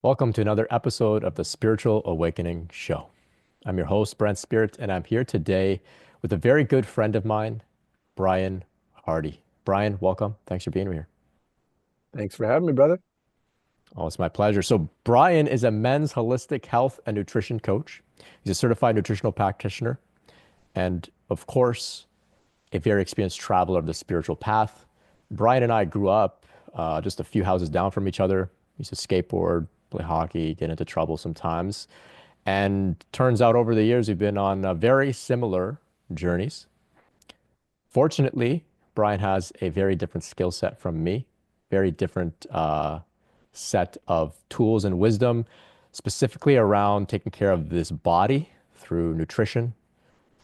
Welcome to another episode of the Spiritual Awakening Show. I'm your host, Brent Spirit, and I'm here today with a very good friend of mine, Bryan Hardy. Bryan, welcome. Thanks for being here. Thanks for having me, brother. Oh, it's my pleasure. So, Bryan is a men's holistic health and nutrition coach. He's a certified nutritional practitioner, and of course, a very experienced traveler of the spiritual path. Bryan and I grew up just a few houses down from each other. We used to skateboard, play hockey, get into trouble sometimes. And turns out over the years, we've been on very similar journeys. Fortunately, Bryan has a very different skill set from me, very different set of tools and wisdom, specifically around taking care of this body through nutrition,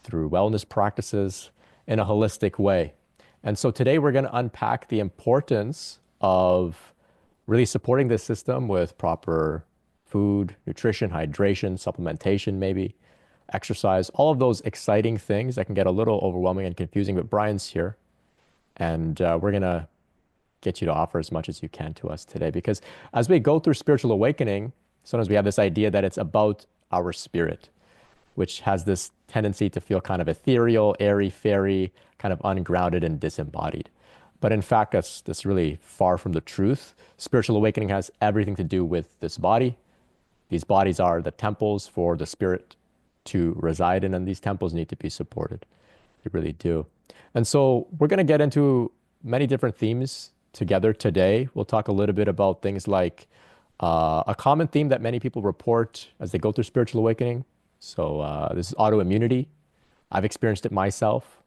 through wellness practices in a holistic way. And so today we're going to unpack the importance of really supporting this system with proper food, nutrition, hydration, supplementation, maybe exercise, all of those exciting things that can get a little overwhelming and confusing. But Bryan's here, and we're going to get you to offer as much as you can to us today. Because as we go through spiritual awakening, sometimes we have this idea that it's about our spirit, which has this tendency to feel kind of ethereal, airy, fairy, kind of ungrounded and disembodied. But in fact, that's really far from the truth. Spiritual awakening has everything to do with this body. These bodies are the temples for the spirit to reside in, and these temples need to be supported. They really do. And so we're going to get into many different themes together today. We'll talk a little bit about things like a common theme that many people report as they go through spiritual awakening. So this is autoimmunity. I've experienced it myself.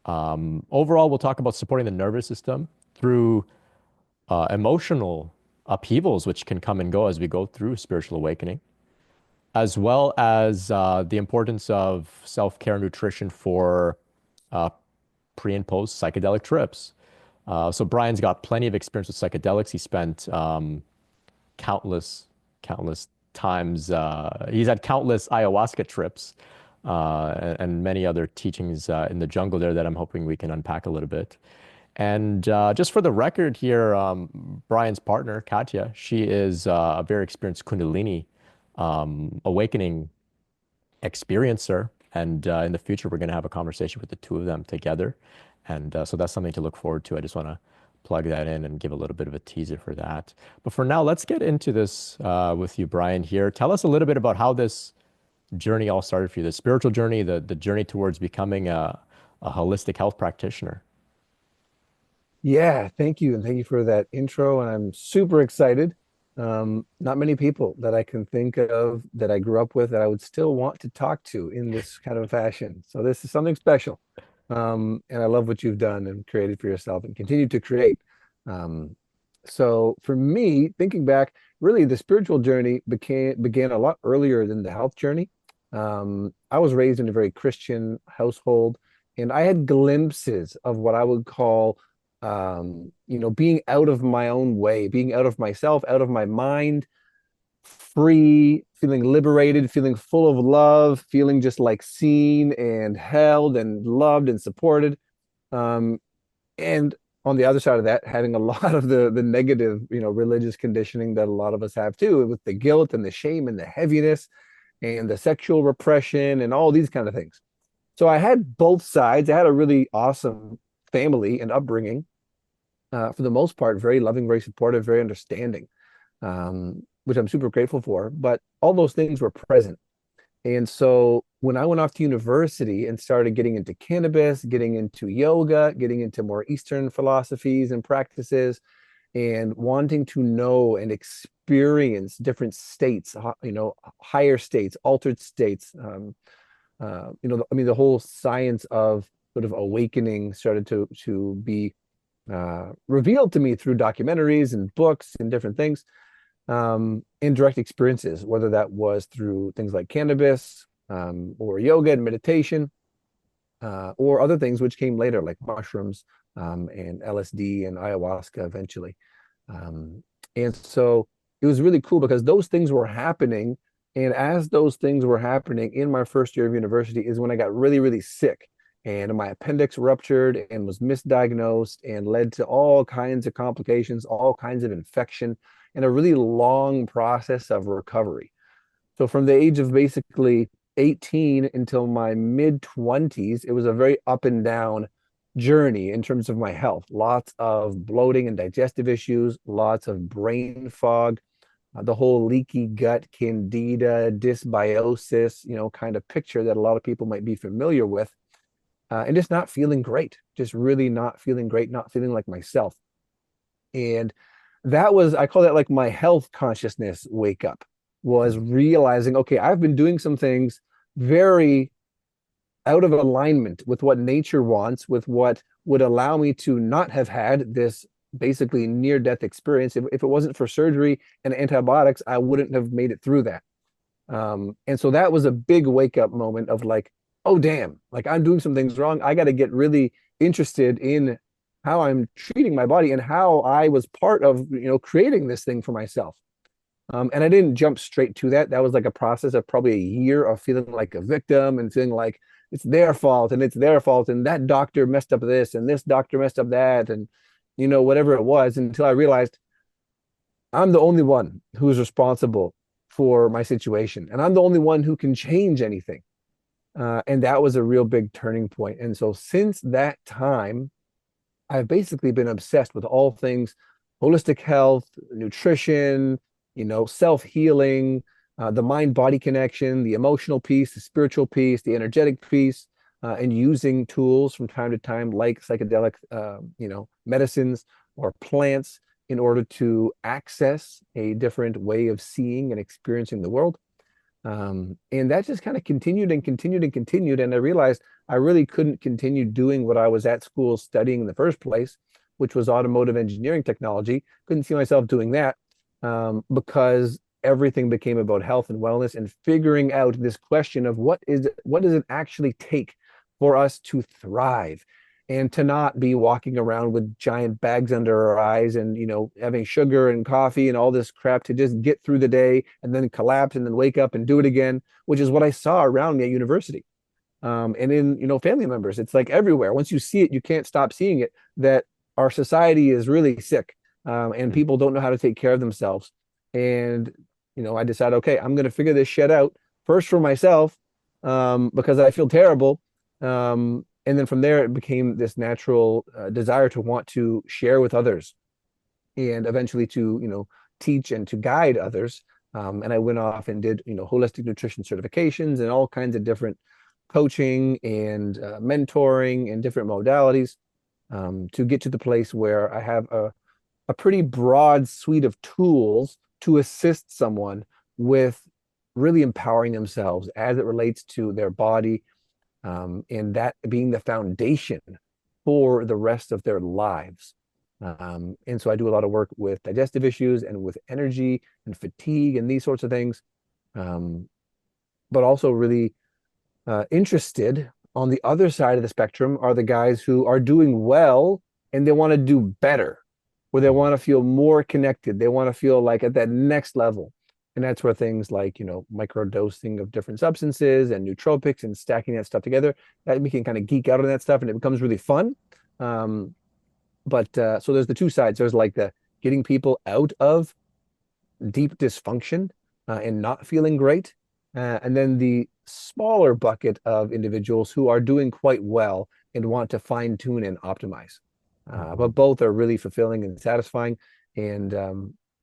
Overall, we'll talk about supporting the nervous system through emotional upheavals, which can come and go as we go through spiritual awakening, as well as the importance of self-care nutrition for uh, pre and post psychedelic trips. So Bryan's got plenty of experience with psychedelics. He spent countless times. He's had countless ayahuasca trips and many other teachings in the jungle there that I'm hoping we can unpack a little bit. And just for the record here, Bryan's partner, Katya, she is a very experienced Kundalini awakening experiencer. And in the future, we're going to have a conversation with the two of them together. And so that's something to look forward to. I just want to plug that in and give a little bit of a teaser for that. But for now, let's get into this with you, Bryan, here. Tell us a little bit about how this journey all started for you, the spiritual journey, the journey towards becoming a holistic health practitioner. Yeah, thank you. And thank you for that intro. And I'm super excited. Not many people that I can think of that I grew up with that I would still want to talk to in this kind of fashion. So this is something special. And I love what you've done and created for yourself and continue to create. Um, so for me, thinking back, really the spiritual journey began a lot earlier than the health journey. I was raised in a very Christian household, and I had glimpses of what I would call being out of my own way, being out of myself, out of my mind, free, feeling liberated, feeling full of love, feeling just like seen and held and loved and supported. Um, and on the other side of that, having a lot of the negative, religious conditioning that a lot of us have too, with the guilt and the shame and the heaviness and the sexual repression and all these kind of things. So I had both sides. I had a really awesome family and upbringing, for the most part, very loving, very supportive, very understanding, which I'm super grateful for. But all those things were present. And so when I went off to university and started getting into cannabis, getting into yoga, getting into more Eastern philosophies and practices, and wanting to know and experience different states, higher states, altered states, I mean, the whole science of sort of awakening started to be revealed to me through documentaries and books and different things, in direct experiences, whether that was through things like cannabis, or yoga and meditation, or other things which came later, like mushrooms, and LSD and ayahuasca eventually. And so it was really cool because those things were happening. And as those things were happening in my first year of university is when I got really, really sick. And my appendix ruptured and was misdiagnosed and led to all kinds of complications, all kinds of infection. and a really long process of recovery. So from the age of basically 18 until my mid 20s, it was a very up and down journey in terms of my health. Lots of bloating and digestive issues, lots of brain fog, the whole leaky gut, candida, dysbiosis, kind of picture that a lot of people might be familiar with, and just not feeling great, just really not feeling great, not feeling like myself. And that was, I call that like my health consciousness wake up, was realizing, okay, I've been doing some things very out of alignment with what nature wants, with what would allow me to not have had this basically near death experience. If it wasn't for surgery and antibiotics, I wouldn't have made it through that. And so that was a big wake up moment of like, oh, damn, like I'm doing some things wrong. I got to get really interested in how I'm treating my body and how I was part of, creating this thing for myself. And I didn't jump straight to that. That was like a process of probably a year of feeling like a victim and feeling like it's their fault and it's their fault. And that doctor messed up this and this doctor messed up that. And, whatever it was, until I realized I'm the only one who's responsible for my situation. And I'm the only one who can change anything. And that was a real big turning point. And so since that time, I've basically been obsessed with all things holistic health, nutrition, self-healing, the mind-body connection, the emotional piece, the spiritual piece, the energetic piece, and using tools from time to time like psychedelic, medicines or plants in order to access a different way of seeing and experiencing the world. And that just kind of continued and continued and continued. And I realized I really couldn't continue doing what I was at school studying in the first place, which was automotive engineering technology. Couldn't see myself doing that, because everything became about health and wellness and figuring out this question of what does it actually take for us to thrive and to not be walking around with giant bags under our eyes and, having sugar and coffee and all this crap to just get through the day and then collapse and then wake up and do it again, which is what I saw around me at university. And in, family members, it's like everywhere. Once you see it, you can't stop seeing it, that our society is really sick, and people don't know how to take care of themselves. And, I decided, okay, I'm going to figure this shit out first for myself, because I feel terrible. And then from there, it became this natural desire to want to share with others and eventually to, teach and to guide others. And I went off and did, holistic nutrition certifications and all kinds of different coaching and mentoring and different modalities, to get to the place where I have a pretty broad suite of tools to assist someone with really empowering themselves as it relates to their body, and that being the foundation for the rest of their lives. And so I do a lot of work with digestive issues and with energy and fatigue and these sorts of things, but also really interested on the other side of the spectrum are the guys who are doing well and they want to do better, where they want to feel more connected. They want to feel like at that next level. And that's where things like, microdosing of different substances and nootropics and stacking that stuff together, that we can kind of geek out on that stuff and it becomes really fun. But so there's the two sides. There's like the getting people out of deep dysfunction and not feeling great. And then the smaller bucket of individuals who are doing quite well and want to fine tune and optimize. But both are really fulfilling and satisfying. And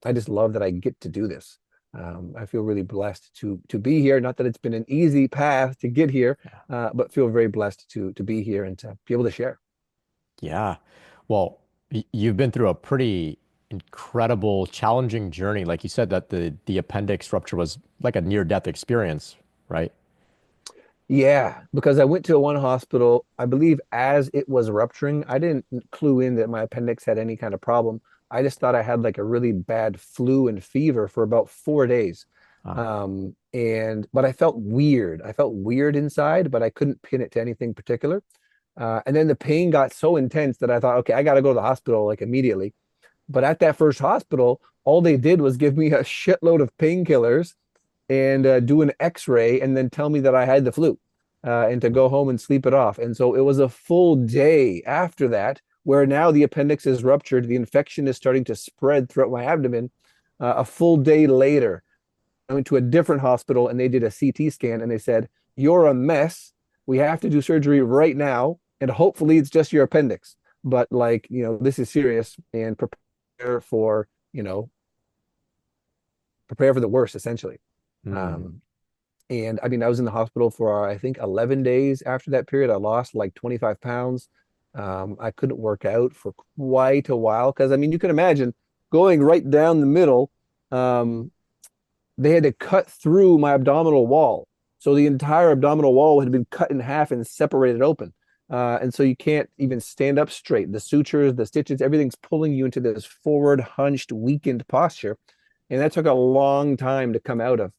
I just love that I get to do this. I feel really blessed to be here. Not that it's been an easy path to get here, but feel very blessed to be here and to be able to share. Yeah. Well, you've been through a pretty incredible, challenging journey. Like you said, that the appendix rupture was like a near-death experience, right? Yeah, because I went to one hospital, I believe as it was rupturing, I didn't clue in that my appendix had any kind of problem. I just thought I had like a really bad flu and fever for about 4 days. Ah, But I felt weird. I felt weird inside, but I couldn't pin it to anything particular. And then the pain got so intense that I thought, okay, I got to go to the hospital like immediately. But at that first hospital, all they did was give me a shitload of painkillers and do an x-ray and then tell me that I had the flu, and to go home and sleep it off. And so it was a full day after that where now the appendix is ruptured. The infection is starting to spread throughout my abdomen. A full day later, I went to a different hospital and they did a CT scan and they said, "You're a mess. We have to do surgery right now. And hopefully it's just your appendix. But like, this is serious and prepare for, prepare for the worst, essentially." Mm. Um, and I mean, I was in the hospital for, I think, 11 days after that period. I lost like 25 pounds. I couldn't work out for quite a while because, I mean, you can imagine going right down the middle. Um, they had to cut through my abdominal wall. So the entire abdominal wall had been cut in half and separated open. And so you can't even stand up straight. The sutures, the stitches, everything's pulling you into this forward, hunched, weakened posture. And that took a long time to come out of.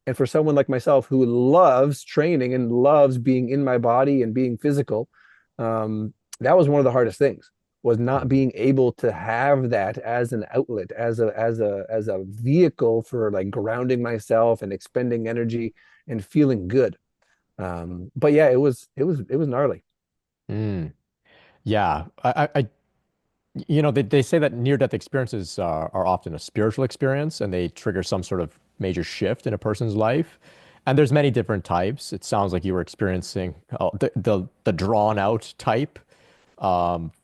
And for someone like myself who loves training and loves being in my body and being physical, that was one of the hardest things, was not being able to have that as an outlet, as a vehicle for like grounding myself and expending energy and feeling good. But yeah, it was gnarly. Mm. Yeah. They say that near-death experiences are often a spiritual experience and they trigger some sort of major shift in a person's life. And there's many different types. It sounds like you were experiencing the drawn out type.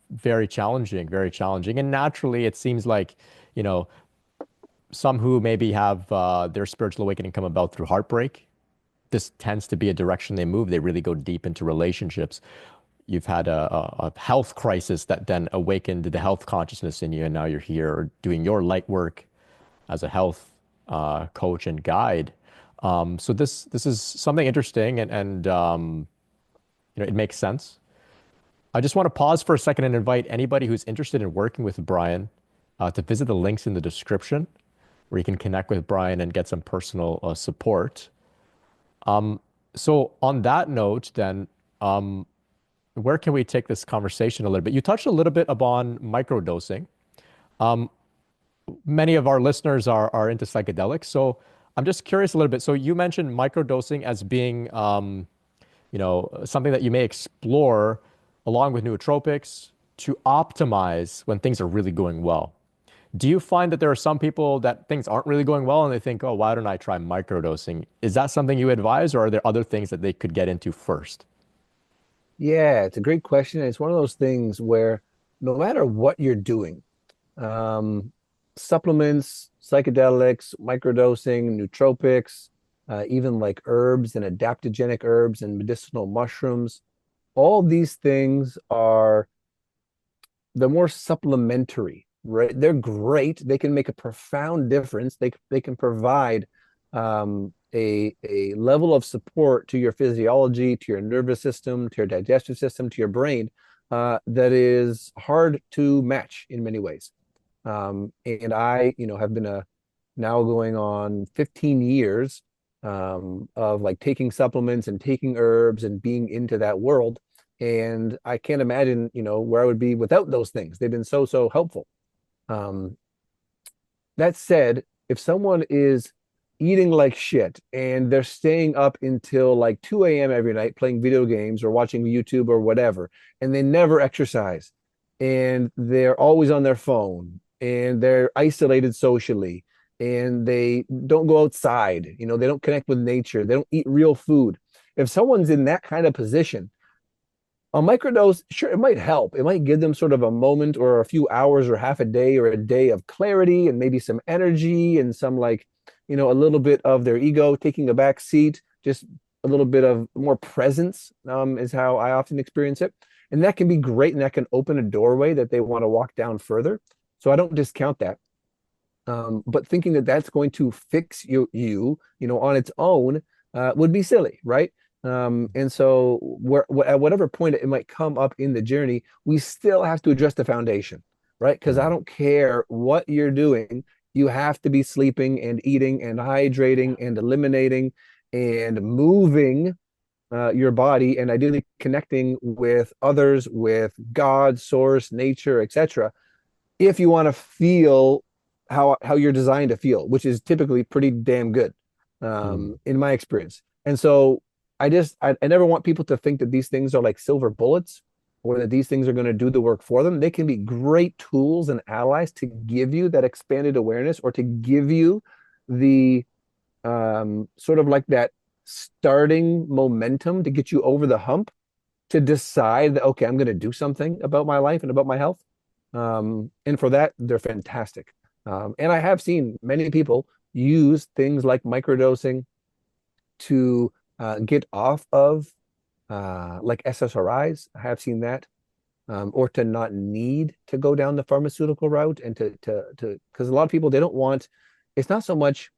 Very challenging, very challenging. And naturally, it seems like, you know, some who maybe have their spiritual awakening come about through heartbreak. This tends to be a direction they move. They really go deep into relationships. You've had a health crisis that then awakened the health consciousness in you, and now you're here doing your light work as a health coach and guide. So this is something interesting, and it makes sense. I just want to pause for a second and invite anybody who's interested in working with Bryan to visit the links in the description, where you can connect with Bryan and get some personal support. So on that note, then, where can we take this conversation a little bit? You touched a little bit upon microdosing. Many of our listeners are into psychedelics, so I'm just curious a little bit. So you mentioned microdosing as being, something that you may explore along with nootropics to optimize when things are really going well. Do you find that there are some people that things aren't really going well and they think, oh, why don't I try microdosing? Is that something you advise, or are there other things that they could get into first? Yeah, it's a great question. It's one of those things where no matter what you're doing, um, supplements, psychedelics, microdosing, nootropics, even like herbs and adaptogenic herbs and medicinal mushrooms, all these things are the more supplementary, right? They're great. They can make a profound difference. They can provide a level of support to your physiology, to your nervous system, to your digestive system, to your brain, that is hard to match in many ways. And I, have been now going on 15 years of like taking supplements and taking herbs and being into that world. And I can't imagine, where I would be without those things. They've been so, so helpful. Um, that said, if someone is eating like shit and they're staying up until like 2 a.m. every night playing video games or watching YouTube or whatever, and they never exercise, and they're always on their phone, and they're isolated socially, and they don't go outside, they don't connect with nature, they don't eat real food. If someone's in that kind of position, a microdose, sure, it might help. It might give them sort of a moment or a few hours or half a day or a day of clarity and maybe some energy and some like, a little bit of their ego taking a back seat, just a little bit of more presence, is how I often experience it. And that can be great and that can open a doorway that they want to walk down further. So I don't discount that. But thinking that that's going to fix you on its own, would be silly, right? And so at whatever point it might come up in the journey, we still have to address the foundation, right? Because I Mm. don't care what you're doing, you have to be sleeping and eating and hydrating and eliminating and moving your body and ideally connecting with others, with God, source, nature, etc. If you want to feel how you're designed to feel, which is typically pretty damn good, Mm. in my experience. And so I never want people to think that these things are like silver bullets. or that these things are going to do the work for them. They can be great tools and allies to give you that expanded awareness, or to give you the sort of like that starting momentum to get you over the hump, to decide that, okay, I'm going to do something about my life and about my health. And for that, they're fantastic. And I have seen many people use things like microdosing to get off of like SSRIs. I have seen that, or to not need to go down the pharmaceutical route, and because a lot of people, they don't want, it's not so much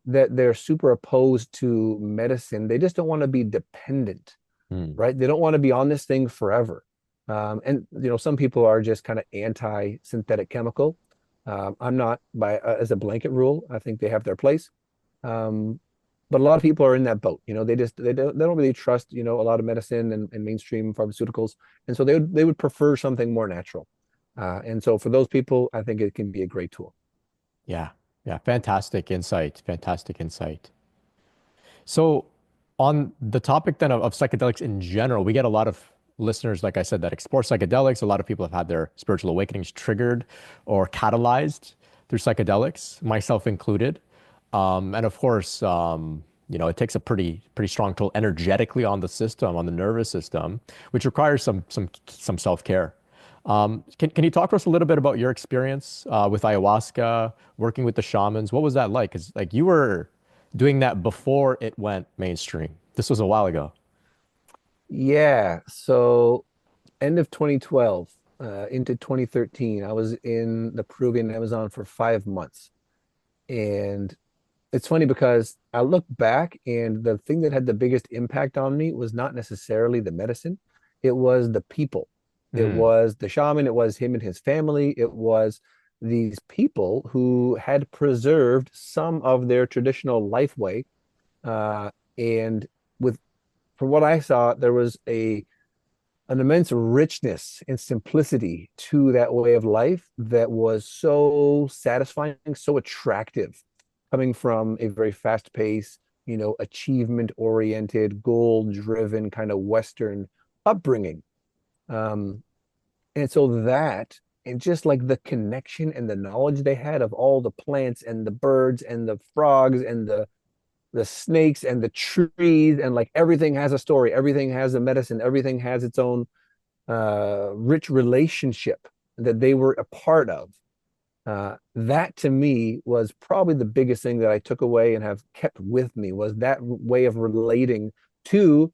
that they're super opposed to medicine. They just don't want to be dependent, Mm. right? They don't want to be on this thing forever. And some people are just kind of anti-synthetic chemical. I'm not, by as a blanket rule. I think they have their place. Um, but a lot of people are in that boat. They don't really trust, a lot of medicine and mainstream pharmaceuticals. And so they would prefer something more natural. And so for those people, I think it can be a great tool. Yeah. Yeah. Fantastic insight. Fantastic insight. So, on the topic then of psychedelics in general, we get a lot of listeners, like I said, that explore psychedelics. A lot of people have had their spiritual awakenings triggered or catalyzed through psychedelics, myself included. And of course, it takes a pretty strong toll energetically on the system, on the nervous system, which requires some self-care. Can you talk to us a little bit about your experience with ayahuasca, working with the shamans? What was that like? Because like you were doing that before it went mainstream. This was a while ago. Yeah. So end of 2012 into 2013, I was in the Peruvian Amazon for 5 months. And it's funny because I look back, and the thing that had the biggest impact on me was not necessarily the medicine. It was the people. It Mm, was the shaman. It was him and his family. It was these people who had preserved some of their traditional life way. And with, from what I saw, there was an immense richness and simplicity to that way of life that was so satisfying, so attractive, coming from a very fast paced, achievement oriented, goal driven kind of Western upbringing. Um, and so that, and just like the connection and the knowledge they had of all the plants and the birds and the frogs and the snakes and the trees, and like everything has a story, everything has a medicine, everything has its own rich relationship that they were a part of. That to me was probably the biggest thing that I took away and have kept with me, was that way of relating to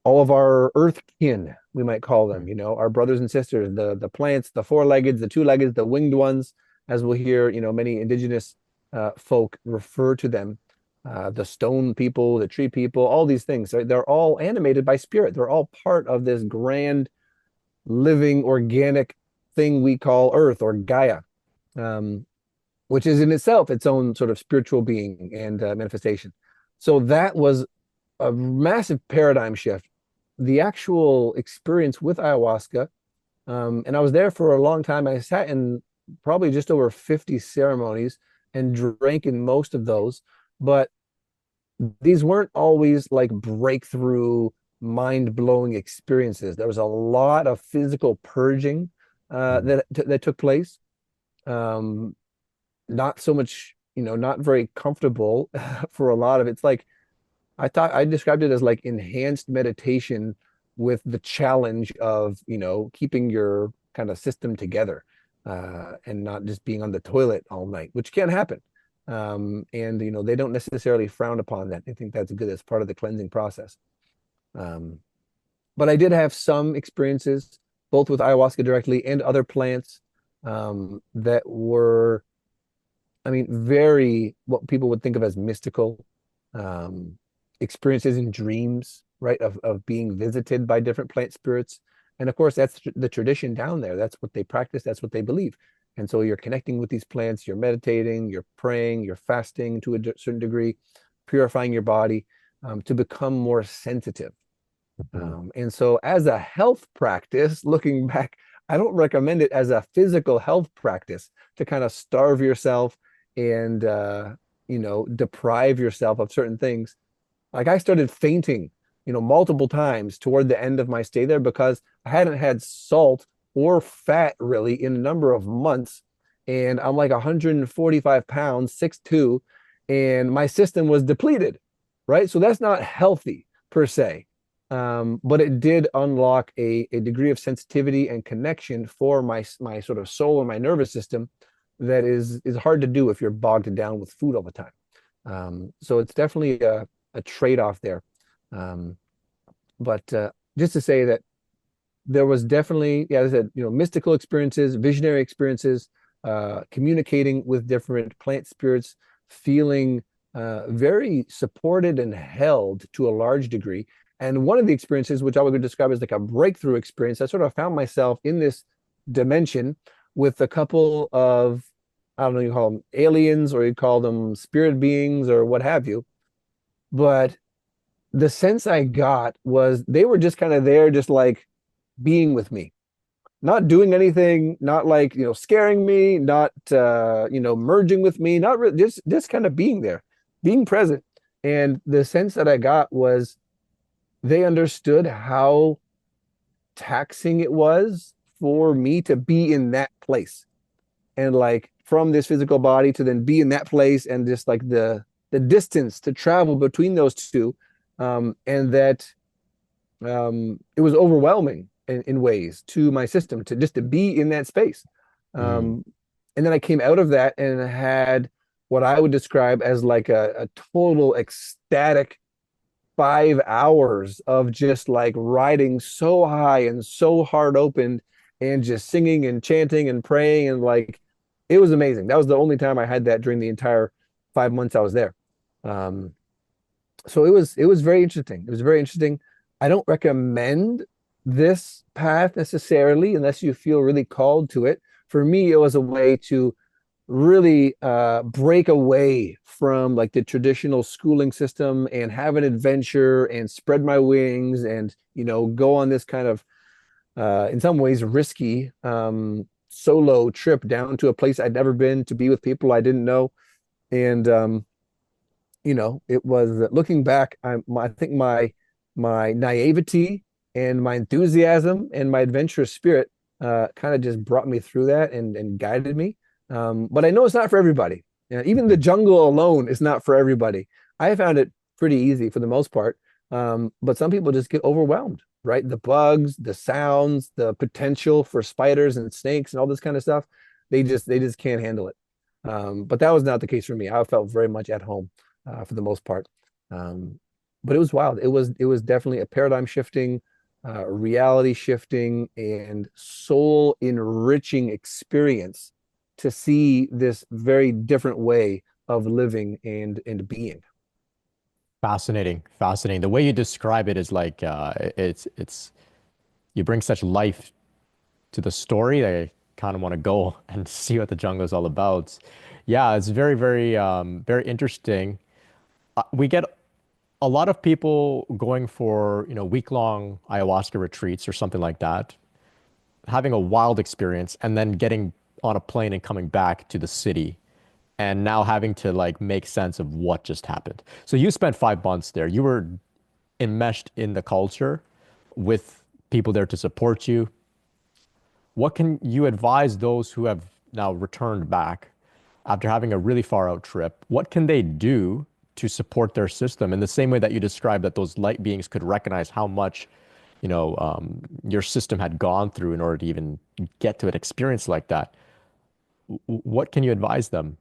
all of our earth kin, we might call them, mm, our brothers and sisters, the plants, the four-legged, the two-legged, the winged ones, as we'll hear, many indigenous folk refer to them. The stone people, the tree people, all these things, right? They're all animated by spirit. They're all part of this grand, living, organic thing we call Earth, or Gaia, um, which is in itself its own sort of spiritual being and manifestation. So that was a massive paradigm shift. The actual experience with ayahuasca, and I was there for a long time. I sat in probably just over 50 ceremonies and drank in most of those, but these weren't always like breakthrough, mind-blowing experiences. There was a lot of physical purging mm. that took place. Um, Not so much, not very comfortable for a lot of it. It's like I described it as like enhanced meditation with the challenge of, keeping your kind of system together, and not just being on the toilet all night, which can happen. And they don't necessarily frown upon that. They think that's good as part of the cleansing process. Um, but I did have some experiences both with ayahuasca directly and other plants, that were, I mean, very what people would think of as mystical, um, experiences in dreams, right? Of being visited by different plant spirits. And of course, that's the tradition down there. That's what they practice. That's what they believe. And so you're connecting with these plants, you're meditating, you're praying, you're fasting to a certain degree, purifying your body, to become more sensitive. Mhm. And so, as a health practice, looking back, I don't recommend it as a physical health practice to kind of starve yourself and deprive yourself of certain things. Like I started fainting multiple times toward the end of my stay there because I hadn't had salt or fat really in a number of months. And I'm like 145 pounds, 6'2", and my system was depleted, right? So that's not healthy per se. But it did unlock a degree of sensitivity and connection for my sort of soul and my nervous system that is hard to do if you're bogged down with food all the time. So it's definitely a trade-off there. Um, but just to say that there was definitely, yeah, as I said, mystical experiences, visionary experiences, communicating with different plant spirits, feeling very supported and held to a large degree. And one of the experiences, which I would describe as like a breakthrough experience, I sort of found myself in this dimension with a couple of, I don't know, you call them aliens or you call them spirit beings or what have you. But the sense I got was they were just kind of there, just like being with me, not doing anything, not like, scaring me, not, merging with me, not really, just kind of being there, being present. And the sense that I got was they understood how taxing it was for me to be in that place. And like from this physical body to then be in that place and just like the distance to travel between those two. And that it was overwhelming in ways to my system to just to be in that space. Mm. And then I came out of that and had what I would describe as like a total ecstatic 5 hours of just like riding so high and so hard opened and just singing and chanting and praying and like it was amazing. That was the only time I had that during the entire 5 months I was there. Um, so it was very interesting. It was very interesting. I don't recommend this path necessarily unless you feel really called to it. For me, it was a way to really break away from like the traditional schooling system and have an adventure and spread my wings and go on this kind of in some ways risky solo trip down to a place I'd never been to be with people I didn't know. And it was looking back, I think my naivety and my enthusiasm and my adventurous spirit kind of just brought me through that and guided me. But I know it's not for everybody. Even the jungle alone is not for everybody. I found it pretty easy for the most part. But some people just get overwhelmed, right? The bugs, the sounds, the potential for spiders and snakes and all this kind of stuff. They just can't handle it. But that was not the case for me. I felt very much at home for the most part. Um, but it was wild. It was definitely a paradigm shifting, reality shifting, and soul enriching experience to see this very different way of living and being. Fascinating, fascinating. The way you describe it is like it's you bring such life to the story that I kind of want to go and see what the jungle is all about. Yeah, it's very, very, very interesting. We get a lot of people going for, week-long ayahuasca retreats or something like that, having a wild experience, and then getting on a plane and coming back to the city, and now having to like make sense of what just happened. So you spent 5 months there. You were enmeshed in the culture with people there to support you. What can you advise those who have now returned back after having a really far out trip? What can they do to support their system in the same way that you described that those light beings could recognize how much, your system had gone through in order to even get to an experience like that? What can you advise them?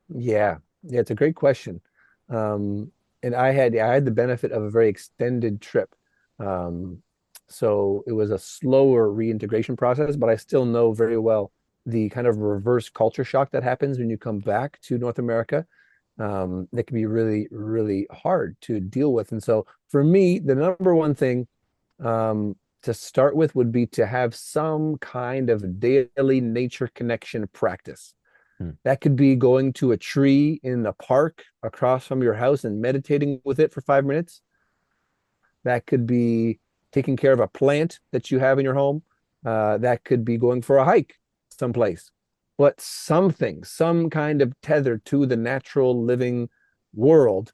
Yeah, it's a great question. And I had the benefit of a very extended trip. Um, so it was a slower reintegration process, but I still know very well the kind of reverse culture shock that happens when you come back to North America. That can be really, really hard to deal with. And so for me, the number one thing to start with would be to have some kind of daily nature connection practice. Hmm. That could be going to a tree in the park across from your house and meditating with it for 5 minutes. That could be taking care of a plant that you have in your home. That could be going for a hike someplace. But something, some kind of tether to the natural living world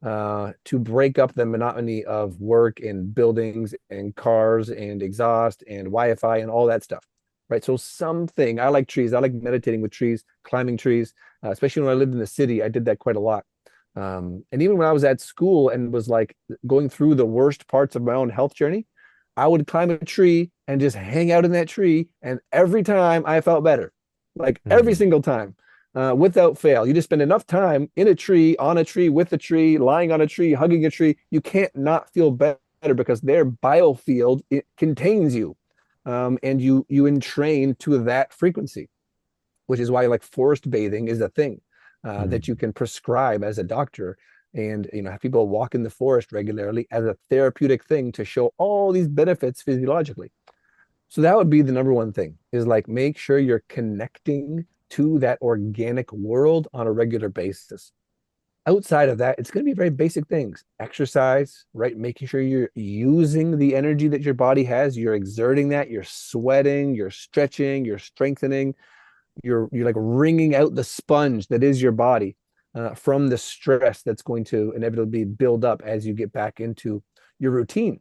to break up the monotony of work and buildings and cars and exhaust and Wi-Fi and all that stuff. Right. So something, I like trees. I like meditating with trees, climbing trees, especially when I lived in the city. I did that quite a lot. And even when I was at school and was like going through the worst parts of my own health journey, I would climb a tree and just hang out in that tree. And every time I felt better, like every Mm, single time, without fail. You just spend enough time in a tree, on a tree, with a tree, lying on a tree, hugging a tree. You can't not feel better because their biofield, it contains you, and you entrain to that frequency, which is why like forest bathing is a thing that you mm, can prescribe as a doctor, and have people walk in the forest regularly as a therapeutic thing to show all these benefits physiologically. So that would be the number one thing, is like make sure you're connecting to that organic world on a regular basis. Outside of that, it's going to be very basic things. Exercise, right? Making sure you're using the energy that your body has, you're exerting that, you're sweating, you're stretching, you're strengthening, you're like wringing out the sponge that is your body from the stress that's going to inevitably build up as you get back into your routine.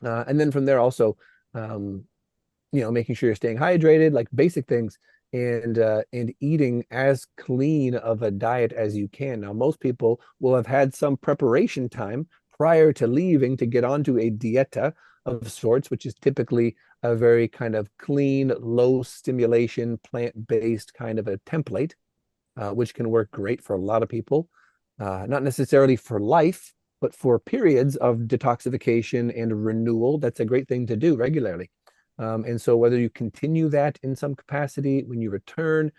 And then from there also, um, making sure you're staying hydrated, like basic things, and eating as clean of a diet as you can. Now, most people will have had some preparation time prior to leaving to get onto a dieta of sorts, which is typically a very kind of clean, low stimulation, plant-based kind of a template, which can work great for a lot of people. Not necessarily for life, but for periods of detoxification and renewal. That's a great thing to do regularly. And so whether you continue that in some capacity when you return,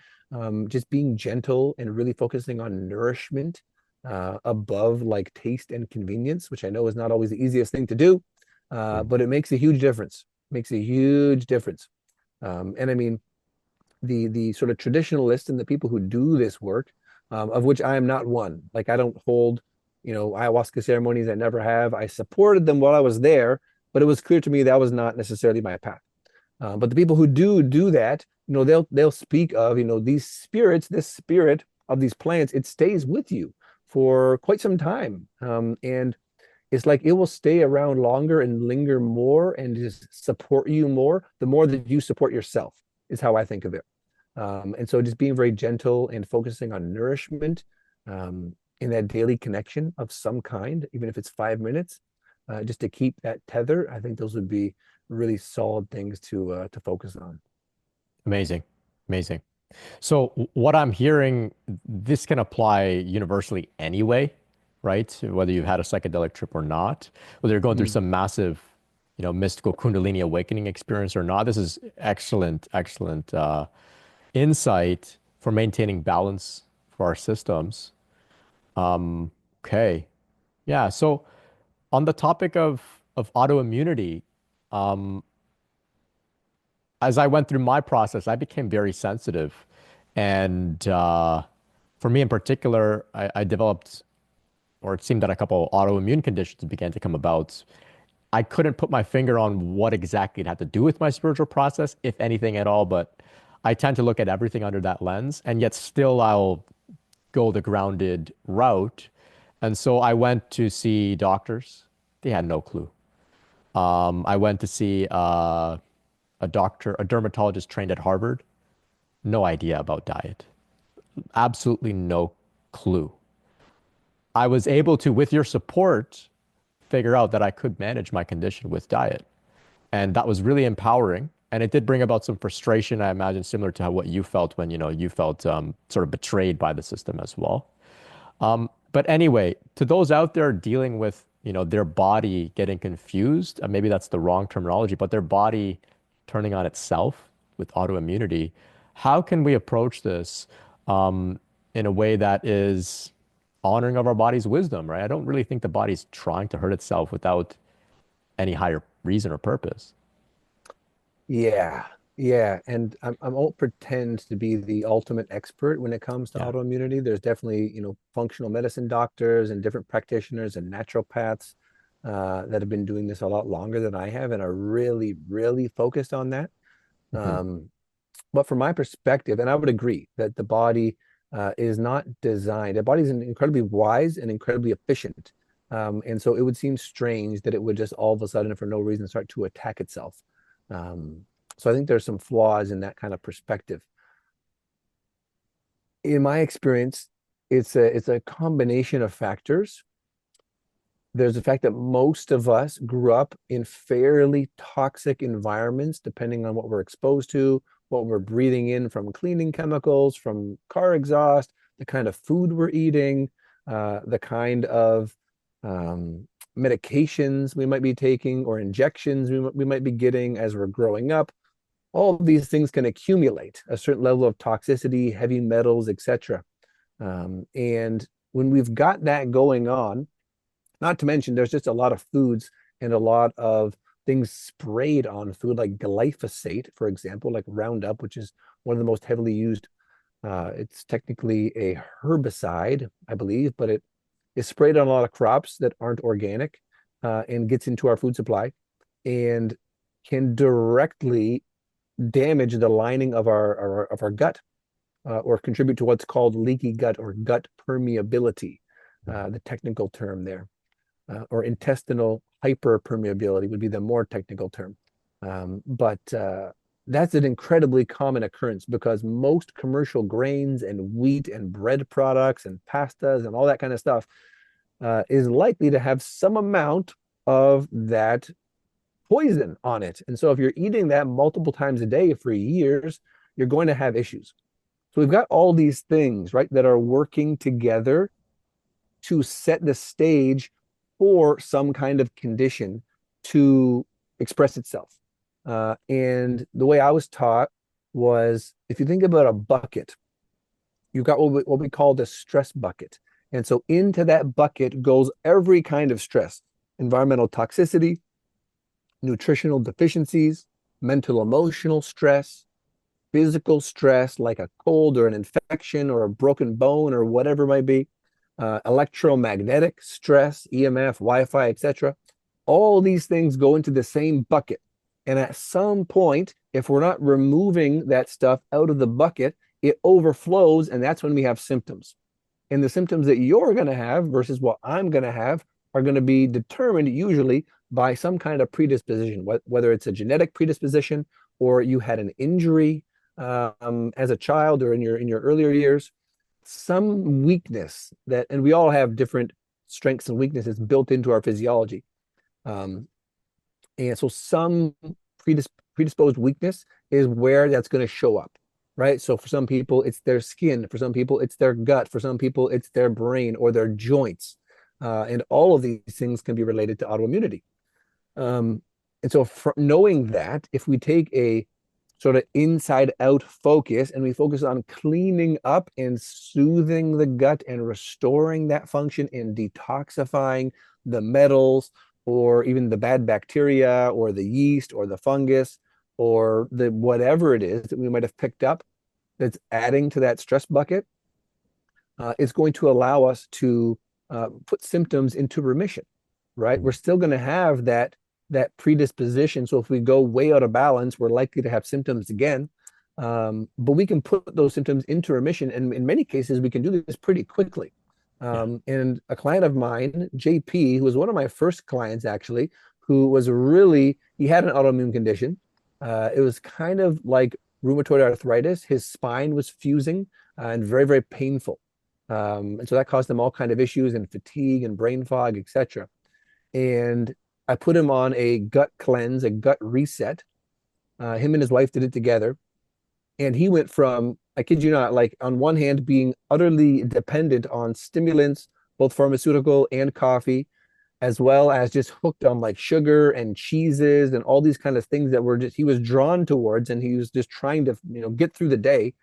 just being gentle and really focusing on nourishment above like taste and convenience, which I know is not always the easiest thing to do, mm. but it makes a huge difference. Makes a huge difference. And I mean, the sort of traditionalists and the people who do this work, of which I am not one. Like I don't hold, ayahuasca ceremonies. I never have. I supported them while I was there, but it was clear to me that was not necessarily my path. But the people who do that, they'll speak of, these spirits, this spirit of these plants, it stays with you for quite some time. And it's like it will stay around longer and linger more and just support you more, the more that you support yourself, is how I think of it. And so just being very gentle and focusing on nourishment, in that daily connection of some kind, even if it's 5 minutes, just to keep that tether. I think those would be really solid things to focus on. Amazing. Amazing. So what I'm hearing, this can apply universally anyway, right? Whether you've had a psychedelic trip or not, whether you're going through Mm. some massive, mystical Kundalini awakening experience or not. This is excellent, excellent insight for maintaining balance for our systems. Okay. Yeah. So on the topic of autoimmunity, um, as I went through my process, I became very sensitive. And for me in particular, I developed, or it seemed that a couple of autoimmune conditions began to come about. I couldn't put my finger on what exactly it had to do with my spiritual process, if anything at all, but I tend to look at everything under that lens, and yet still I'll go the grounded route. And so I went to see doctors. They had no clue. I went to see a doctor, a dermatologist trained at Harvard. No idea about diet. Absolutely no clue. I was able to, with your support, figure out that I could manage my condition with diet. And that was really empowering. And it did bring about some frustration, I imagine, similar to how what you felt when, you felt sort of betrayed by the system as well. But anyway, to those out there dealing with, their body getting confused, maybe that's the wrong terminology, but their body turning on itself with autoimmunity, how can we approach this in a way that is honoring of our body's wisdom, right? I don't really think the body's trying to hurt itself without any higher reason or purpose. Yeah, yeah, and I won't pretend to be the ultimate expert when it comes to Yeah. autoimmunity. There's definitely, functional medicine doctors and different practitioners and naturopaths that have been doing this a lot longer than I have and are really, really focused on that. Hmm. But from my perspective, and I would agree that the body is not designed. Our body's incredibly wise and incredibly efficient. And so it would seem strange that it would just all of a sudden, for no reason, start to attack itself. So I think there's some flaws in that kind of perspective. In my experience, it's a combination of factors. There's the fact that most of us grew up in fairly toxic environments, depending on what we're exposed to, what we're breathing in from cleaning chemicals, from car exhaust, the kind of food we're eating, the kind of medications we might be taking or injections we might be getting as we're growing up. All of these things can accumulate a certain level of toxicity, heavy metals, etc. And when we've got that going on, not to mention there's just a lot of foods and a lot of things sprayed on food, like glyphosate, for example, like Roundup, which is one of the most heavily used. It's technically a herbicide, I believe, but it is sprayed on a lot of crops that aren't organic, and gets into our food supply and can directly damage the lining of our gut, or contribute to what's called leaky gut or gut permeability, the technical term there, or intestinal hyperpermeability would be the more technical term. But that's an incredibly common occurrence because most commercial grains and wheat and bread products and pastas and all that kind of stuff is likely to have some amount of that poison on it. And so if you're eating that multiple times a day for years, you're going to have issues. So we've got all these things, right, that are working together to set the stage for some kind of condition to express itself. And the way I was taught was, if you think about a bucket, you've got what we call the stress bucket. And so into that bucket goes every kind of stress: environmental toxicity, nutritional deficiencies, mental emotional stress, physical stress like a cold or an infection or a broken bone or whatever it might be, electromagnetic stress, EMF, Wi-Fi, etc. All these things go into the same bucket. And at some point, if we're not removing that stuff out of the bucket, it overflows, and that's when we have symptoms. And the symptoms that you're going to have versus what I'm going to have are going to be determined usually by some kind of predisposition, whether it's a genetic predisposition or you had an injury as a child or in your earlier years, some weakness that, and we all have different strengths and weaknesses built into our physiology. And so some predisposed weakness is where that's going to show up, right? So for some people, it's their skin. For some people, it's their gut. For some people, it's their brain or their joints. And all of these things can be related to autoimmunity. And so knowing that, if we take a sort of inside out focus and we focus on cleaning up and soothing the gut and restoring that function and detoxifying the metals or even the bad bacteria or the yeast or the fungus or the whatever it is that we might have picked up that's adding to that stress bucket, it's going to allow us to put symptoms into remission, right? We're still going to have that predisposition. So if we go way out of balance, we're likely to have symptoms again. But we can put those symptoms into remission. And in many cases, we can do this pretty quickly. And a client of mine, JP, who was one of my first clients actually, who was he had an autoimmune condition. It was kind of like rheumatoid arthritis. His spine was fusing and very, very painful. And so that caused him all kind of issues and fatigue and brain fog, etc. And I put him on a gut cleanse, a gut reset. Him and his wife did it together. And he went from, I kid you not, like on one hand, being utterly dependent on stimulants, both pharmaceutical and coffee, as well as just hooked on like sugar and cheeses and all these kind of things that he was drawn towards. And he was just trying to, get through the day.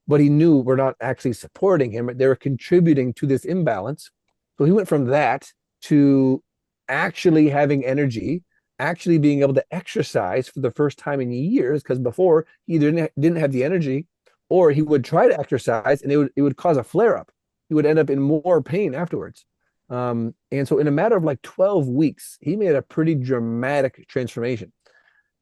But he knew we're not actually supporting him. They were contributing to this imbalance. So he went from that to actually having energy, actually being able to exercise for the first time in years, because before he either didn't have the energy or he would try to exercise and it would cause a flare up. He would end up in more pain afterwards. And so in a matter of like 12 weeks, he made a pretty dramatic transformation.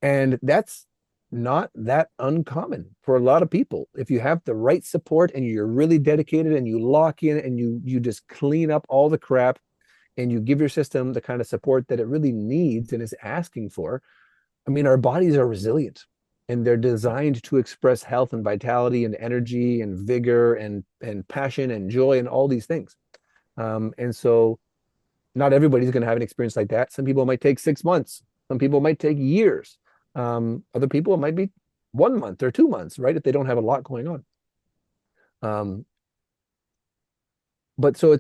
And that's not that uncommon for a lot of people. If you have the right support and you're really dedicated and you lock in and you just clean up all the crap and you give your system the kind of support that it really needs and is asking for, I mean, our bodies are resilient and they're designed to express health and vitality and energy and vigor and passion and joy and all these things. And so not everybody's going to have an experience like that. Some people might take 6 months. Some people might take years. Other people, it might be 1 month or 2 months, right? If they don't have a lot going on. But so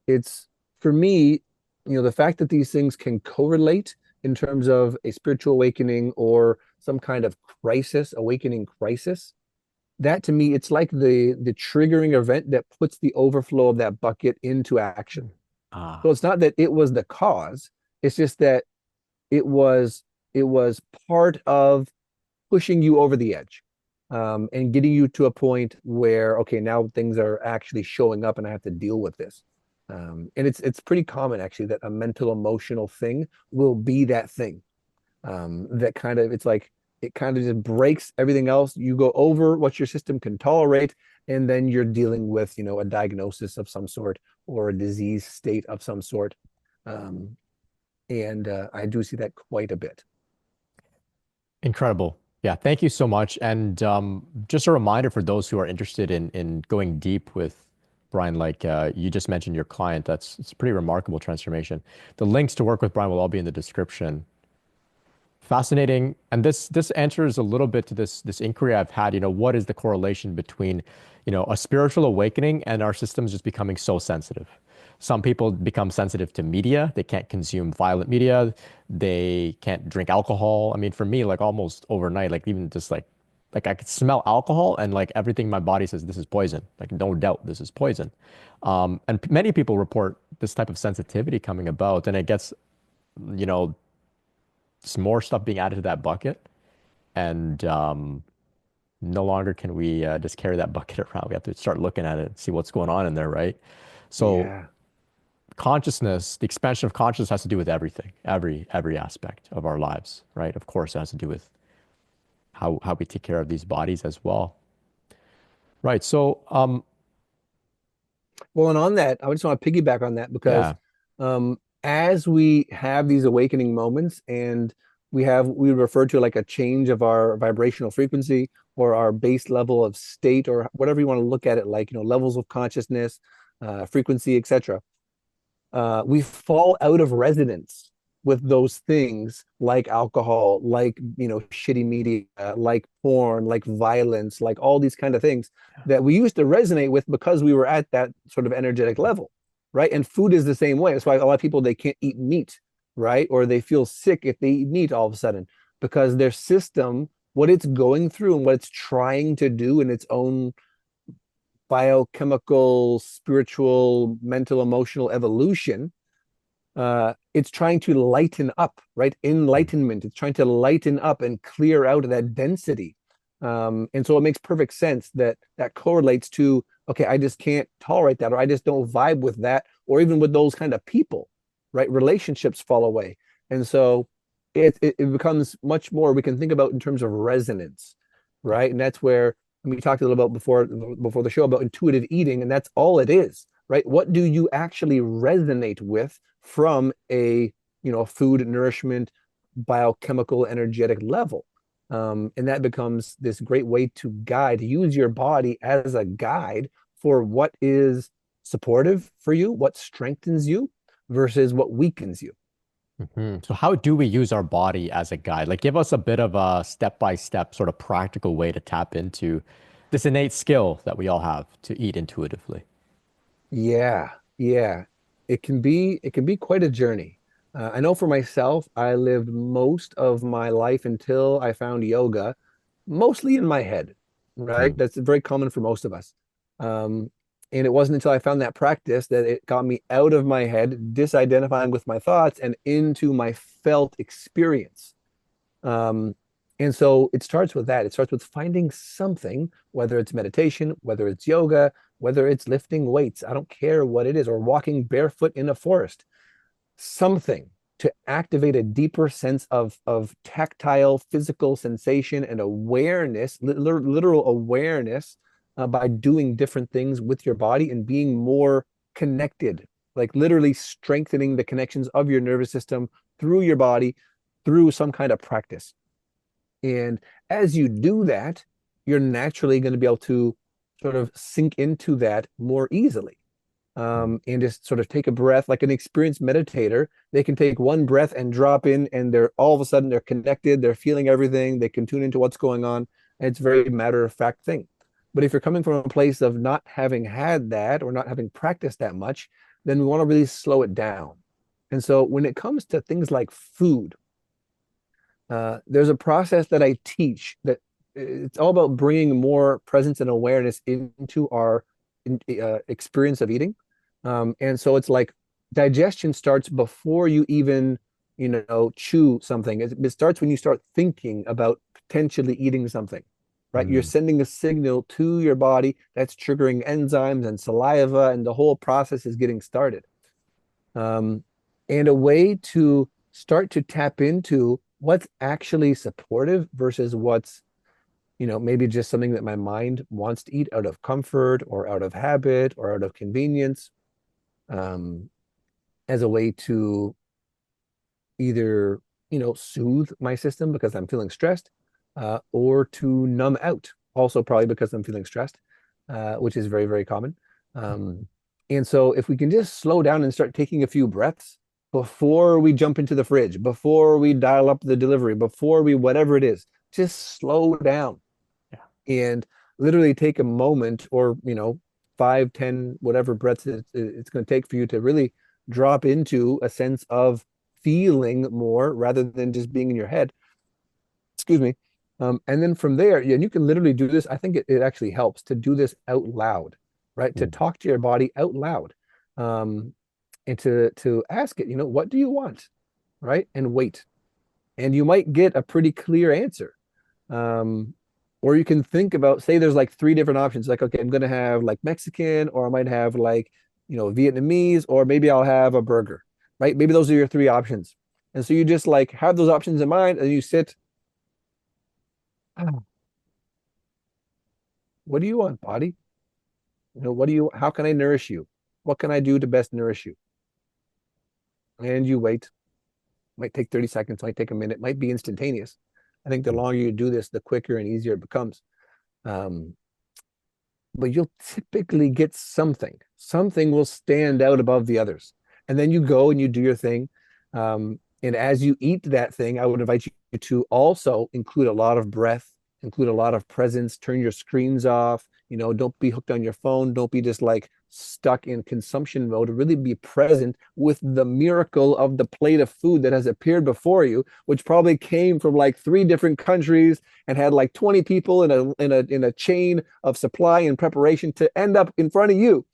it's for me, the fact that these things can correlate in terms of a spiritual awakening or some kind of crisis, awakening crisis, that to me, it's like the triggering event that puts the overflow of that bucket into action. So Ah, it's not that it was the cause, it's just that it was it was part of pushing you over the edge, and getting you to a point where, okay, now things are actually showing up and I have to deal with this. And it's pretty common actually that a mental emotional thing will be that thing, that kind of, it's like it kind of just breaks everything else. You go over what your system can tolerate, and then you're dealing with, a diagnosis of some sort or a disease state of some sort. Um, and I do see that quite a bit. incredible. Yeah, thank you so much. And just a reminder for those who are interested in going deep with Bryan, like you just mentioned your client, it's a pretty remarkable transformation. The links to work with Bryan will all be in the description. Fascinating. And this answers a little bit to this inquiry I've had, what is the correlation between, a spiritual awakening and our systems just becoming so sensitive? Some people become sensitive to media. They can't consume violent media. They can't drink alcohol. I mean, for me, like almost overnight, like even just like I could smell alcohol and like everything in my body says this is poison. Like no doubt this is poison. And many people report this type of sensitivity coming about, and it gets, you know, some more stuff being added to that bucket, and no longer can we just carry that bucket around. We have to start looking at it and see what's going on in there, right? So Yeah. consciousness, the expansion of consciousness has to do with everything, every aspect of our lives, right? Of course, it has to do with how we take care of these bodies as well, right? So Well, and on that, I just want to piggyback on that because, yeah, as we have these awakening moments and we refer to like a change of our vibrational frequency or our base level of state or whatever you want to look at it, like, levels of consciousness, frequency, etc. We fall out of resonance with those things like alcohol, like, shitty media, like porn, like violence, like all these kind of things that we used to resonate with because we were at that sort of energetic level, right? And food is the same way. That's why a lot of people, they can't eat meat, right? Or they feel sick if they eat meat all of a sudden because their system, what it's going through and what it's trying to do in its own biochemical, spiritual, mental, emotional evolution, it's trying to lighten up, right? Enlightenment. It's trying to lighten up and clear out that density. And so it makes perfect sense that that correlates to, okay, I just can't tolerate that, or I just don't vibe with that, or even with those kind of people, right? Relationships fall away. And so it becomes much more we can think about in terms of resonance, right? And that's where we talked a little about before the show about intuitive eating, and that's all it is, right? What do you actually resonate with from a food, nourishment, biochemical, energetic level? And that becomes this great way to use your body as a guide for what is supportive for you, what strengthens you versus what weakens you. mhm. So how do we use our body as a guide? Like, give us a bit of a step-by-step sort of practical way to tap into this innate skill that we all have to eat intuitively. Yeah, yeah. It can be quite a journey. I know for myself, I lived most of my life until I found yoga, mostly in my head, right? Hmm. That's very common for most of us. Um, and it wasn't until I found that practice that it got me out of my head, disidentifying with my thoughts and into my felt experience. Um, and so it starts with that. It starts with finding something, whether it's meditation, whether it's yoga, whether it's lifting weights. I don't care what it is, or walking barefoot in a forest, something. to activate a deeper sense of tactile, physical sensation and awareness, literal awareness, by doing different things with your body and being more connected, like literally strengthening the connections of your nervous system through your body through some kind of practice. And as you do that, you're naturally going to be able to sort of sink into that more easily. And just sort of take a breath. Like an experienced meditator, they can take one breath and drop in, and they're all of a sudden they're connected, they're feeling everything, they can tune into what's going on. And it's a very matter of fact thing. But if you're coming from a place of not having had that or not having practiced that much, then we want to really slow it down. And so when it comes to things like food, there's a process that I teach that it's all about bringing more presence and awareness into our experience of eating. And so it's like digestion starts before you even, chew something. It starts when you start thinking about potentially eating something, right? You're Mm. sending a signal to your body that's triggering enzymes and saliva, and the whole process is getting started. Um, and a way to start to tap into what's actually supportive versus what's, maybe just something that my mind wants to eat out of comfort or out of habit or out of convenience, um, as a way to either, soothe my system because I'm feeling stressed, or to numb out, also probably because I'm feeling stressed, which is very, very common. Um, and so if we can just slow down and start taking a few breaths before we jump into the fridge, before we dial up the delivery, before we whatever it is, just slow down Yeah. and literally take a moment, or 5, 10, whatever breaths it's going to take for you to really drop into a sense of feeling more rather than just being in your head. Excuse me. And then from there, yeah, and you can literally do this. I think it actually helps to do this out loud, right? To Mm. talk to your body out loud, and to ask it, what do you want, right? And wait. And you might get a pretty clear answer. Um, or you can think about, say there's like three different options. Like, okay, I'm gonna have like Mexican, or I might have like, Vietnamese, or maybe I'll have a burger, right? Maybe those are your three options. And so you just like have those options in mind and you sit, "Ah, what do you want, body? How can I nourish you? What can I do to best nourish you?" And you wait. Might take 30 seconds, might take a minute, might be instantaneous. I think the Mm. longer you do this, the quicker and easier it becomes. Um, but you'll typically get something. Something will stand out above the others. And then you go and you do your thing. And as you eat that thing, I would invite you to also include a lot of breath, include a lot of presence, turn your screens off, don't be hooked on your phone, don't be just like stuck in consumption mode. Really be present with the miracle of the plate of food that has appeared before you, which probably came from like three different countries and had like 20 people in a chain of supply and preparation to end up in front of you.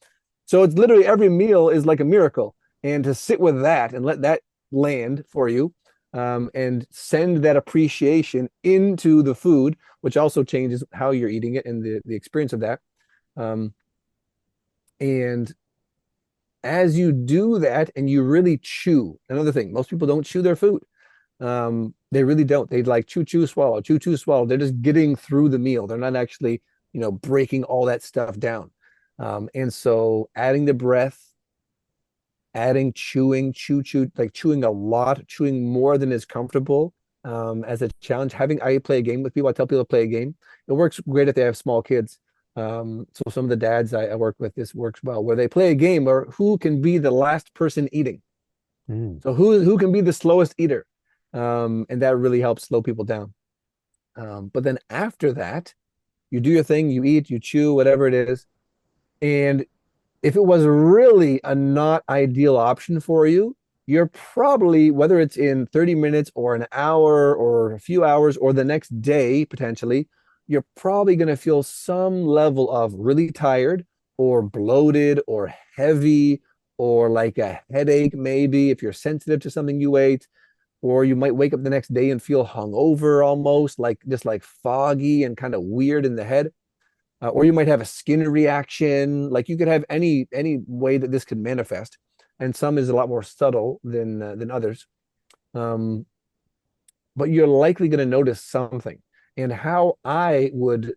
So it's literally every meal is like a miracle. And to sit with that and let that land for you, and send that appreciation into the food, which also changes how you're eating it and the experience of that. Um, and as you do that and you really chew, another thing, most people don't chew their food. They really don't. They like chew, chew, swallow, chew, chew, swallow. They're just getting through the meal. They're not actually, breaking all that stuff down. And so adding the breath, adding chewing, like chewing a lot, chewing more than is comfortable, as a challenge. I play a game with people. I tell people to play a game. It works great if they have small kids. So some of the dads I work with, this works well, where they play a game or who can be the last person eating. Mm. So who can be the slowest eater? And that really helps slow people down. But then after that, you do your thing, you eat, you chew, whatever it is. And if it was really a not ideal option for you, you're probably, whether it's in 30 minutes or an hour or a few hours or the next day, potentially, you're probably going to feel some level of really tired or bloated or heavy or like a headache, maybe if you're sensitive to something you ate. Or you might wake up the next day and feel hungover almost, like just like foggy and kind of weird in the head. Or you might have a skin reaction. Like you could have any way that this could manifest, and some is a lot more subtle than others. Um, but you're likely going to notice something. And how I would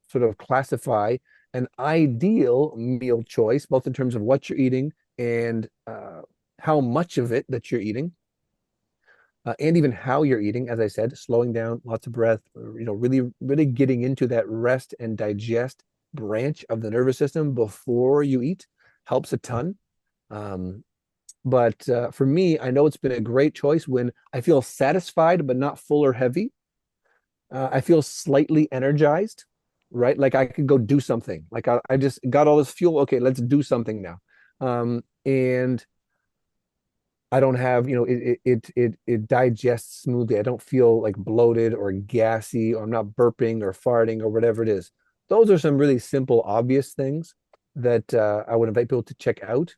sort of classify an ideal meal choice, both in terms of what you're eating and how much of it that you're eating, and even how you're eating, as I said, slowing down, lots of breath, really, really getting into that rest and digest branch of the nervous system before you eat helps a ton. Um, but for me, I know it's been a great choice when I feel satisfied but not full or heavy. I feel slightly energized, right? Like I could go do something. Like I just got all this fuel. Okay, let's do something now. And I don't have, it digests smoothly. I don't feel like bloated or gassy, or I'm not burping or farting or whatever it is. Those are some really simple, obvious things that I would invite people to check out.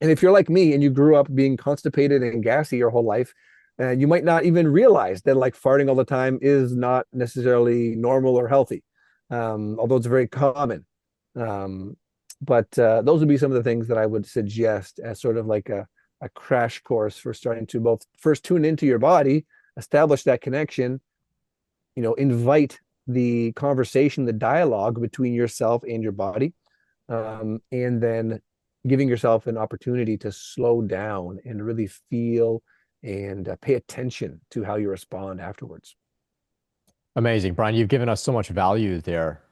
And if you're like me and you grew up being constipated and gassy your whole life, you might not even realize that like farting all the time is not necessarily normal or healthy, although it's very common. Um, but those would be some of the things that I would suggest as sort of like a crash course for starting to both first tune into your body, establish that connection, invite the conversation, the dialogue between yourself and your body, and then giving yourself an opportunity to slow down and really feel and pay attention to how you respond afterwards. Amazing, Brian. You've given us so much value there.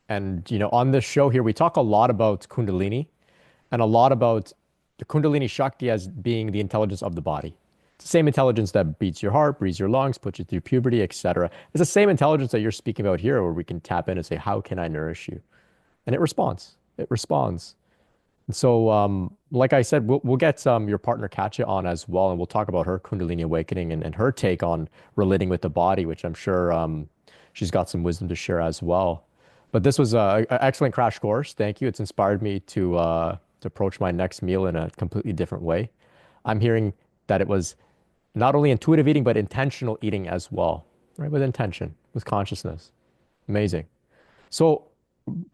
And on this show here, we talk a lot about Kundalini and a lot about the Kundalini Shakti as being the intelligence of the body. It's the same intelligence that beats your heart, breathes your lungs, puts you through puberty, etc. It's the same intelligence that you're speaking about here, where we can tap in and say, "How can I nourish you?" And it responds. It responds. And so, like I said, we'll get your partner Katya on as well, and we'll talk about her Kundalini awakening and her take on relating with the body, which I'm sure she's got some wisdom to share as well. But this was an excellent crash course. Thank you. It's inspired me to approach my next meal in a completely different way. I'm hearing that it was not only intuitive eating, but intentional eating as well, right? With intention, with consciousness. Amazing. So,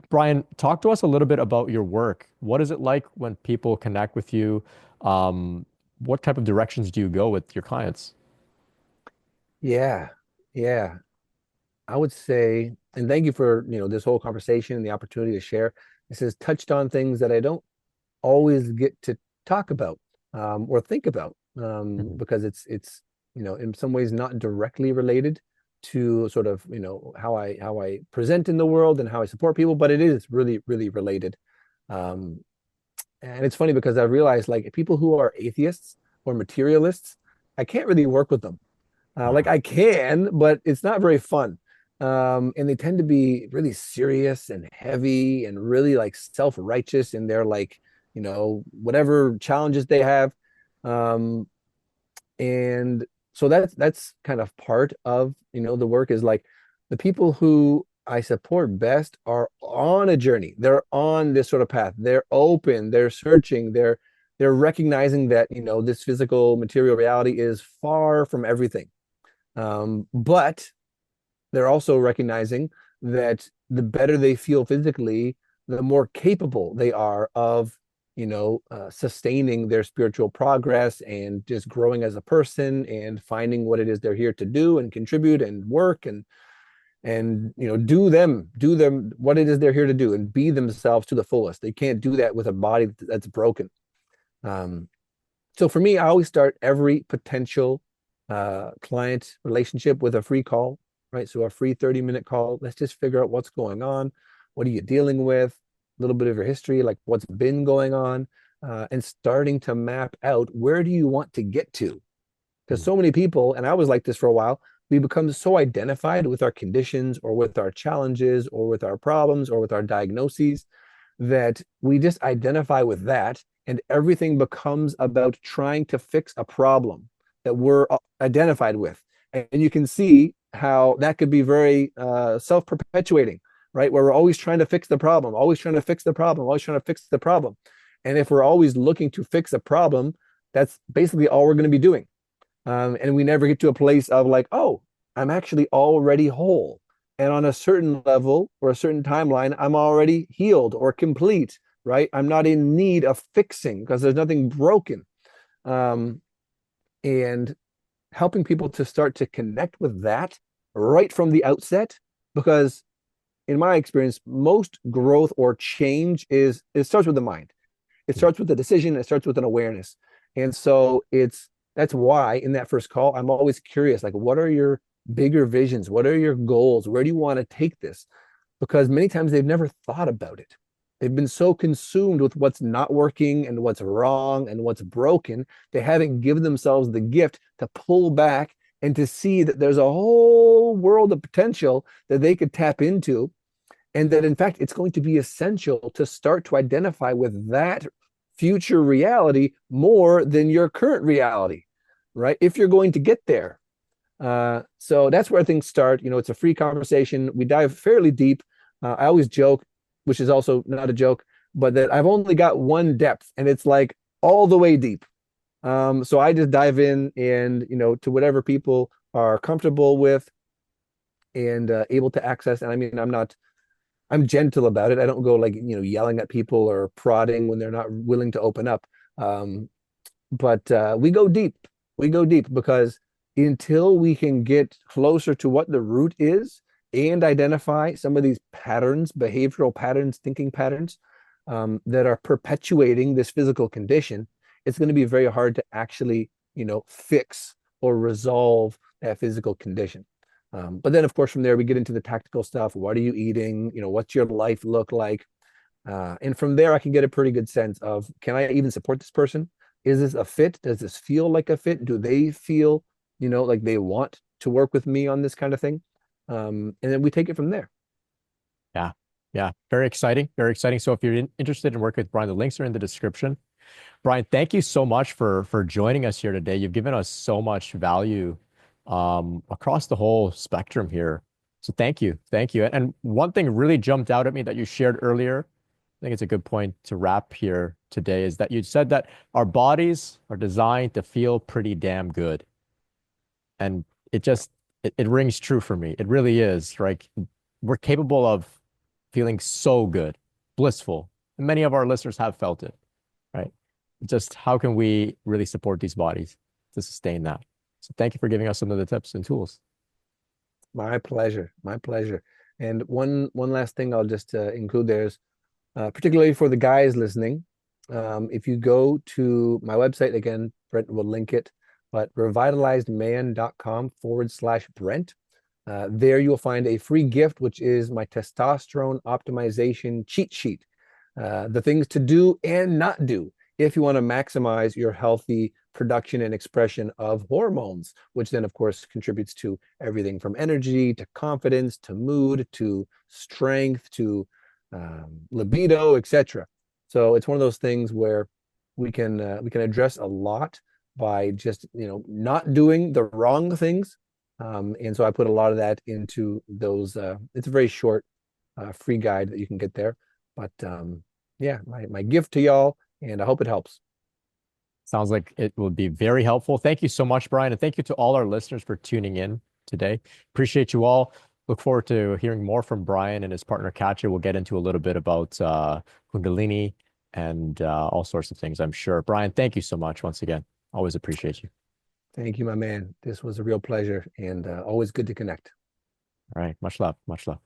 Bryan, talk to us a little bit about your work. What is it like when people connect with you? Um, what type of directions do you go with your clients? Yeah, yeah. I would say, and thank you for, this whole conversation and the opportunity to share. This has touched on things that I don't always get to talk about or think about Mhm. because it's in some ways not directly related to sort of how I present in the world and how I support people, but it is really really related. Um, and it's funny because I realized like people who are atheists or materialists, I can't really work with them. Like I can, but it's not very fun. And they tend to be really serious and heavy and really like self-righteous in their like, whatever challenges they have. Um, and so that's kind of part of, the work is like the people who I support best are on a journey. They're on this sort of path. They're open, they're searching, they're recognizing that, this physical material reality is far from everything. But they're also recognizing that the better they feel physically, the more capable they are of, sustaining their spiritual progress and just growing as a person and finding what it is they're here to do and contribute and work and do them what it is they're here to do and be themselves to the fullest. They can't do that with a body that's broken. Um, so for me, I always start every potential client relationship with a free call, right? So a free 30-minute call. Let's just figure out what's going on. What are you dealing with? A little bit of your history, like what's been going on, and starting to map out where do you want to get to? Because Mm. so many people, and I was like this for a while, we become so identified with our conditions or with our challenges or with our problems or with our diagnoses that we just identify with that and everything becomes about trying to fix a problem that we're identified with. And you can see how that could be very self-perpetuating, right? Where we're always trying to fix the problem, always trying to fix the problem, always trying to fix the problem. And if we're always looking to fix a problem, that's basically all we're going to be doing. And we never get to a place of like, oh, I'm actually already whole. And on a certain level or a certain timeline, I'm already healed or complete, right? I'm not in need of fixing because there's nothing broken. Um, and helping people to start to connect with that right from the outset, because in my experience, most growth or change is it starts with the mind. It starts with a decision, it starts with an awareness. And so that's why in that first call, I'm always curious, like, what are your bigger visions? What are your goals? Where do you want to take this? Because many times they've never thought about it. They've been so consumed with what's not working and what's wrong and what's broken, they haven't given themselves the gift to pull back and to see that there's a whole world of potential that they could tap into, and that in fact it's going to be essential to start to identify with that future reality more than your current reality, right? If you're going to get there. So that's where things start. It's a free conversation. We dive fairly deep. I always joke, which is also not a joke, but that I've only got one depth, and it's like all the way deep. So I just dive in and, to whatever people are comfortable with and able to access. And I mean, I'm gentle about it. I don't go like, yelling at people or prodding when they're not willing to open up. But we go deep. We go deep because until we can get closer to what the root is and identify some of these patterns, behavioral patterns, thinking patterns, that are perpetuating this physical condition, it's going to be very hard to actually, fix or resolve that physical condition. But then, of course, from there, we get into the tactical stuff. What are you eating? What's your life look like? And from there, I can get a pretty good sense of, can I even support this person? Is this a fit? Does this feel like a fit? Do they feel, like they want to work with me on this kind of thing? And then we take it from there. Yeah. Yeah. Very exciting. Very exciting. So if you're interested in working with Bryan, the links are in the description. Bryan, thank you so much for joining us here today. You've given us so much value across the whole spectrum here. So thank you. Thank you. And one thing really jumped out at me that you shared earlier, I think it's a good point to wrap here today, is that you said that our bodies are designed to feel pretty damn good. And it rings true for me. It really is. Like, we're capable of feeling so good, blissful. And many of our listeners have felt it, right? Just how can we really support these bodies to sustain that? So thank you for giving us some of the tips and tools. My pleasure. My pleasure. And one last thing I'll just include there is, particularly for the guys listening, if you go to my website, again, Brent will link it, but revitalizedman.com/Brent. There you'll find a free gift, which is my testosterone optimization cheat sheet. The things to do and not do if you want to maximize your healthy production and expression of hormones, which then, of course, contributes to everything from energy to confidence to mood to strength to libido, etc. So it's one of those things where we can address a lot by just not doing the wrong things, and so I put a lot of that into those. It's a very short free guide that you can get there, but yeah, my gift to y'all, and I hope it helps. Sounds like it will be very helpful. Thank you so much, Bryan. And thank you to all our listeners for tuning in today. Appreciate you all. Look forward to hearing more from Bryan and his partner, Katya. We'll get into a little bit about Kundalini and all sorts of things, I'm sure. Bryan, thank you so much once again. Always appreciate you. Thank you, my man. This was a real pleasure and always good to connect. All right. Much love. Much love.